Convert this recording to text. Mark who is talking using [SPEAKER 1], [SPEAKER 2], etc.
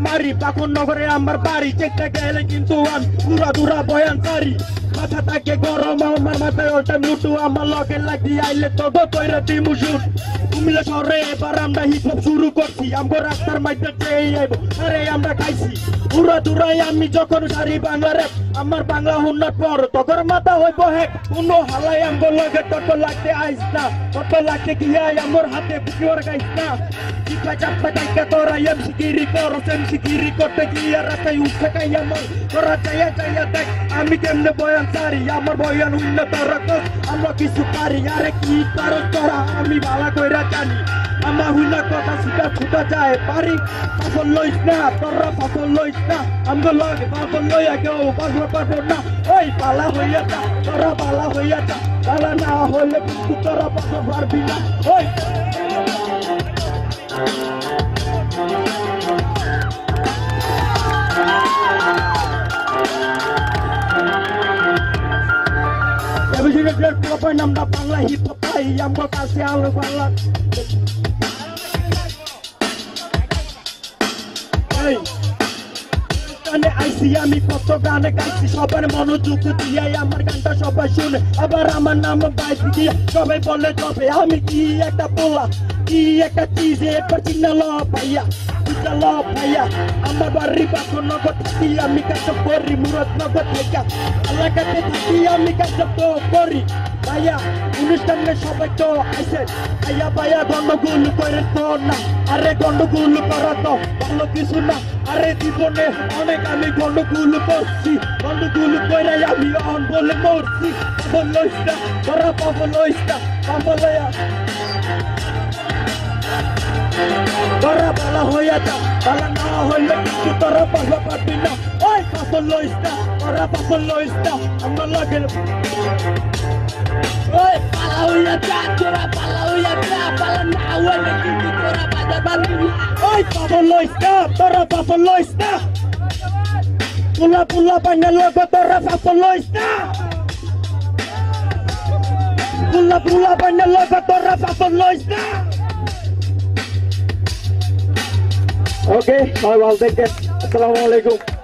[SPEAKER 1] মারি পাখন নগরে আমার বাড়ি চেকটা গেলে কিন্তু পুরা দুরা বয়ান সারি মাথা থাকে গরম আমার মাথায় ওটা মুটু আমার লগে লাগি আইলে তত তৈরা দিমু শুট কুমিল্লা শহরে এবার আমরা হিপ হপ শুরু করছি আমগো রাস্তার মাইতে চেয়ে আইবো আরে আমরা খাইছি পুরা দুরাই আমি যখন সারি বাংলা র্যাপ আমার বাংলা হুন্নার পর তখন মাথা হইব হ্যাক কোনো হালাই আমগো লগে তত লাগতে আইস না তত লাগতে কি আই আমার হাতে পুকিওর গাইস না চিপা চাপা কাইকা তোরা এমসি গিরি কর এমসি গিরি করতে গিয়ে রাস্তায় উঠে কাই আমার তোরা চাইয়া চাইয়া দেখ আমি কেমনে বয়ান সারি আমার বয়ান হুন্না তোরা কস আমরা কিছু পারি আরে কি পারো তোরা আমি ভালো কইরা জানি আমার হুন্না কথা শিখা ছুটা যায় পারি পাগল লইস না তোরা পাগল লইস না আমগো লগে পাগল লইয়া কেউ পাগল পাবো না ওই পালা হইয়া যা তোরা পালা হইয়া যা পালা না হইলে কিন্তু তোরা পাগল পারবি না ওই আমরা বাংলা হিপ হপ পাই আমার কাছে আলো বাংলা আইসি আমি কত গানে গাইছি সবার মনোযোগ দিয়ে আমার গানটা সবাই শুনে আবার আমার নাম বাইক দিয়ে সবাই বলে তবে আমি কি একটা পোলা কি একটা চিজ এরপর চিন্তা ল ভাইয়া চিন্তা ল ভাইয়া আমার বাড়ি পাখন নগদ থাকি আমি কাজ করি মুরত নগদ লেখা এলাকাতে থাকি আমি কাজ করি ভাইয়া অনুষ্ঠানে সবাই তো আইসে ভাইয়া ভাইয়া গন্ডগোল করে তো না আরে গন্ডগোল করা তো ভালো কিছু না আরে জীবনে অনেক আমি গন্ডগোল করছি গন্ডগোল করে আমি অন বলে মরছি পাগল লইস না তোরা পাগল লইস না পাগল লইয়া তোরা ভালো হইয়া যা ভালো না হইলে কিন্তু তোরা পাগল পাবি না ওই পাগল লইস না তোরা পাগল লইস না আমরা লাগে ওই পালা হইয়া যা তোরা পালা হইয়া যা পালা না হইলে কিন্তু তোরা বাজা পাবি না ওই পাগল লইস না তোরা পাগল লইস না পুলা পুলা বাঙ্গা লোক তোরা পাগল লইস না পুলা পুলা বাঙ্গা লোক তোরা পাগল লইস না Okay, I will take it. Assalamualaikum.